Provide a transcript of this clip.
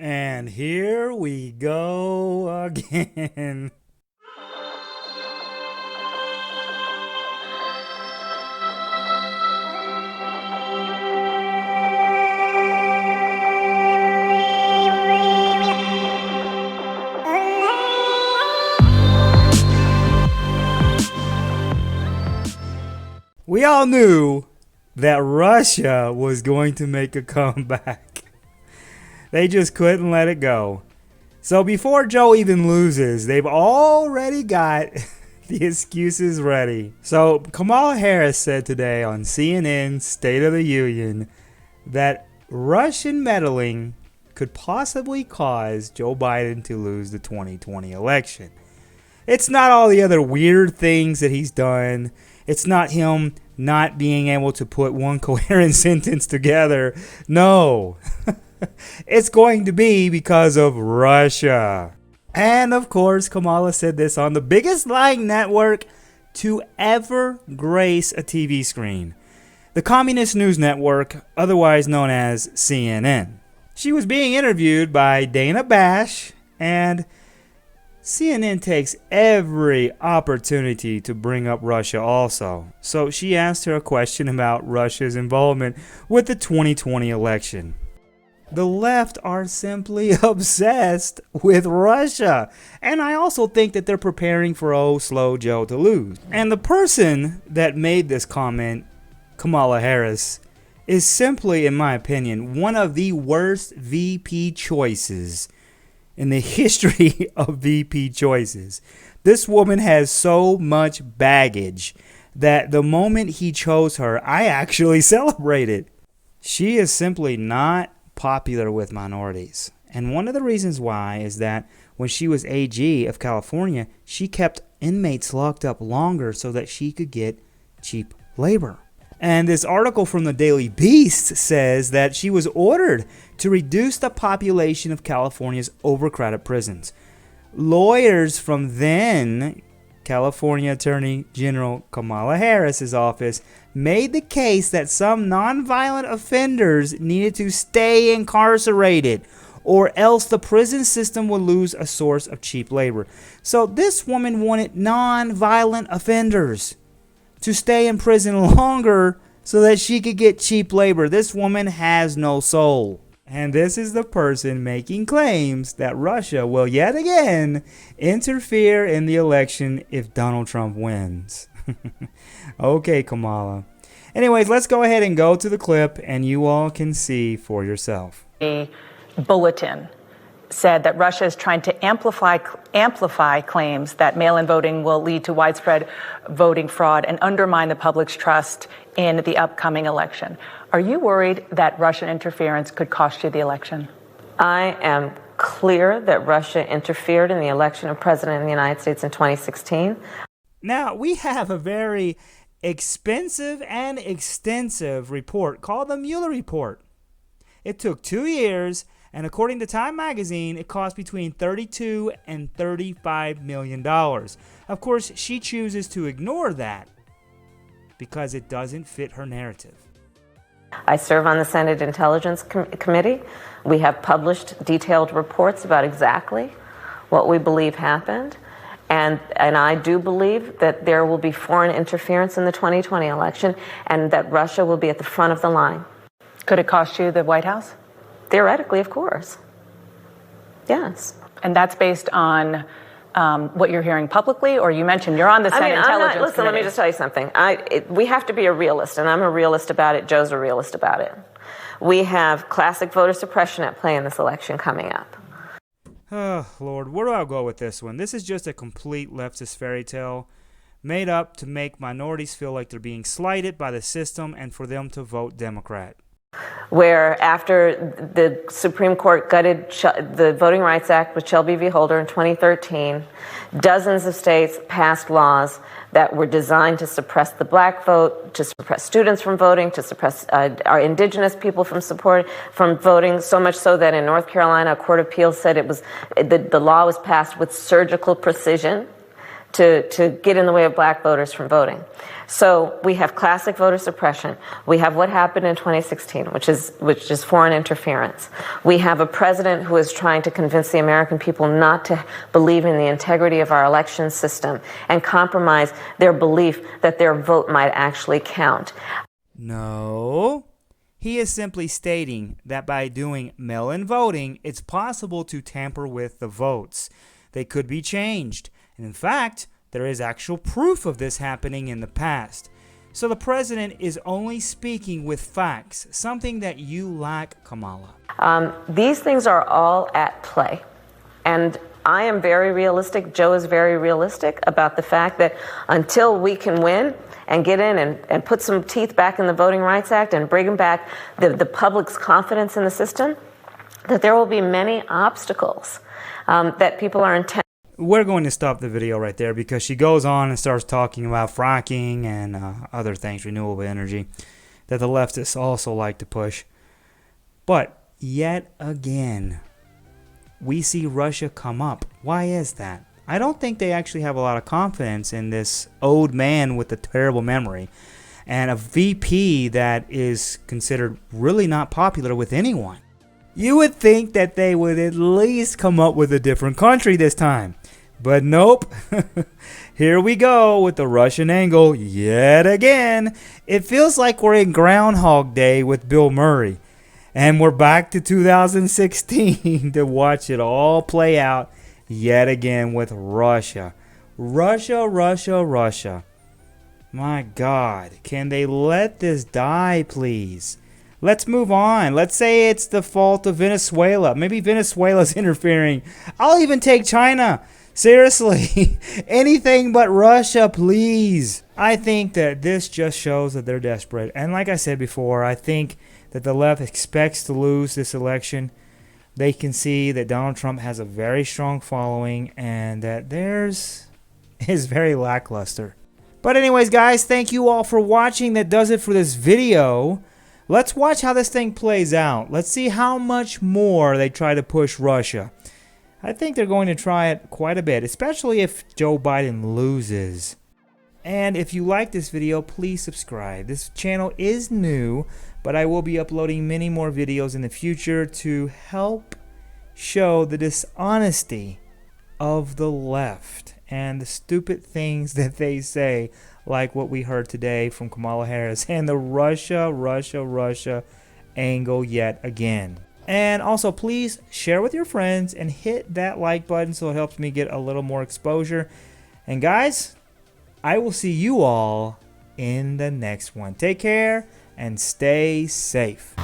And here we go again. We all knew that Russia was going to make a comeback. They just couldn't let it go. So before Joe even loses, they've already got the excuses ready. So Kamala Harris said today on CNN's State of the Union that Russian meddling could possibly cause Joe Biden to lose the 2020 election. It's not all the other weird things that he's done. It's not him not being able to put one coherent sentence together. No. It's going to be because of Russia. And of course, Kamala said this on the biggest lying network to ever grace a TV screen, the Communist News Network, otherwise known as CNN. She was being interviewed by Dana Bash, and CNN takes every opportunity to bring up Russia also. So she asked her a question about Russia's involvement with the 2020 election. The left are simply obsessed with Russia. And I also think that they're preparing for slow Joe to lose. And the person that made this comment, Kamala Harris, is simply, in my opinion, one of the worst VP choices in the history of VP choices. This woman has so much baggage that the moment he chose her, I actually celebrated. She is simply not popular with minorities. And one of the reasons why is that when she was AG of California, she kept inmates locked up longer so that she could get cheap labor. And this article from the Daily Beast says that she was ordered to reduce the population of California's overcrowded prisons. Lawyers from then California Attorney General Kamala Harris's office made the case that some nonviolent offenders needed to stay incarcerated, or else the prison system would lose a source of cheap labor. So this woman wanted nonviolent offenders to stay in prison longer so that she could get cheap labor. This woman has no soul. And this is the person making claims that Russia will yet again interfere in the election if Donald Trump wins. Okay, Kamala. Anyways, let's go ahead and go to the clip and you all can see for yourself. A bulletin said that Russia is trying to amplify claims that mail-in voting will lead to widespread voting fraud and undermine the public's trust in the upcoming election. Are you worried that Russian interference could cost you the election? I am clear that Russia interfered in the election of President of the United States in 2016. Now, we have a very expensive and extensive report called the Mueller Report. It took 2 years, and according to Time Magazine, it cost between $32 and $35 million. Of course, she chooses to ignore that because it doesn't fit her narrative. I serve on the Senate Intelligence Committee. We have published detailed reports about exactly what we believe happened. And I do believe that there will be foreign interference in the 2020 election and that Russia will be at the front of the line. Could it cost you the White House? Theoretically, of course. Yes. And that's based on what you're hearing publicly, or you mentioned you're on the Senate Intelligence Committee. Listen, let me just tell you something. We have to be a realist, and I'm a realist about it. Joe's a realist about it. We have classic voter suppression at play in this election coming up. Oh, Lord, where do I go with this one? This is just a complete leftist fairy tale made up to make minorities feel like they're being slighted by the system and for them to vote Democrat. Where after the Supreme Court gutted the Voting Rights Act with Shelby v. Holder in 2013, dozens of states passed laws that were designed to suppress the black vote, to suppress students from voting, to suppress our indigenous people from voting, so much so that in North Carolina, a court of appeals said the law was passed with surgical precision to get in the way of black voters from voting. So we have classic voter suppression. We have what happened in 2016, which is foreign interference. We have a president who is trying to convince the American people not to believe in the integrity of our election system and compromise their belief that their vote might actually count. No. He is simply stating that by doing mail-in voting, it's possible to tamper with the votes. They could be changed. And in fact, there is actual proof of this happening in the past. So the president is only speaking with facts, something that you lack, Kamala. These things are all at play. And I am very realistic. Joe is very realistic about the fact that until we can win and get in and put some teeth back in the Voting Rights Act and bring back the public's confidence in the system, that there will be many obstacles that people are intent. We're going to stop the video right there because she goes on and starts talking about fracking and other things, renewable energy, that the leftists also like to push. But yet again, we see Russia come up. Why is that? I don't think they actually have a lot of confidence in this old man with a terrible memory and a VP that is considered really not popular with anyone. You would think that they would at least come up with a different country this time. But nope. Here we go with the Russian angle yet again. It feels like we're in Groundhog Day with Bill Murray. And we're back to 2016 to watch it all play out yet again with Russia. Russia. My God. Can they let this die, please? Let's move on. Let's say it's the fault of Venezuela. Maybe Venezuela's interfering. I'll even take China. Seriously, anything but Russia, please. I think that this just shows that they're desperate. And like I said before, I think that the left expects to lose this election. They can see that Donald Trump has a very strong following and that theirs is very lackluster. But anyways, guys, thank you all for watching. That does it for this video. Let's watch how this thing plays out. Let's see how much more they try to push Russia. I think they're going to try it quite a bit, especially if Joe Biden loses. And if you like this video, please subscribe. This channel is new, but I will be uploading many more videos in the future to help show the dishonesty of the left and the stupid things that they say, like what we heard today from Kamala Harris and the Russia angle yet again. And also, please share with your friends and hit that like button so it helps me get a little more exposure. And guys, I will see you all in the next one. Take care and stay safe.